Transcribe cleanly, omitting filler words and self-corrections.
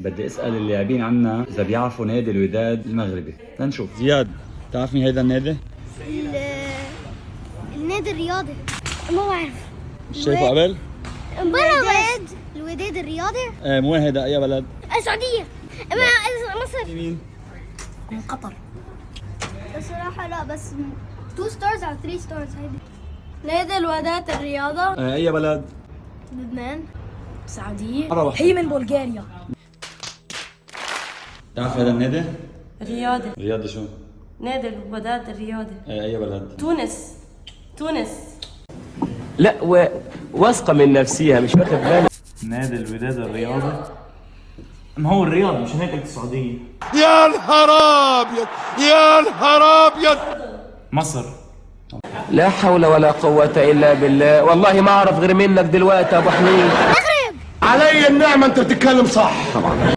بدي اسال اللاعبين عنا اذا بيعرفوا نادي الوداد المغربي. لنشوف. زياد، بتعرف مين هيدا النادي؟ النادي الرياضي. ما بعرف. مش شايفه قبل؟ الوداد الرياضي. ايه، من وين هيدا؟ اي بلد؟ السعودية. مصر. مين؟ من قطر. الصراحة لا، بس 2 ستارز أو 3 ستارز هيدي. نادي الوداد الرياضة. اي بلد؟ لبنان. السعودية. روح. هي من بلغاريا. بتعرف هيدا النادي؟ رياضي. رياضي شو؟ نادي الوداد الرياضي. اي بلد؟ تونس. لا واثقه من نفسيها مش واخد بالها. نادي الوداد الرياضي. ما هو الرياض، مش هيك قلت السعودية. يا نهار ابيض، يا نهار ابيض. مصر. لا حول ولا قوه الا بالله، والله ما اعرف غير منك دلوقتي يا ابو حميد. علي النعمه انت بتتكلم صح طبعا.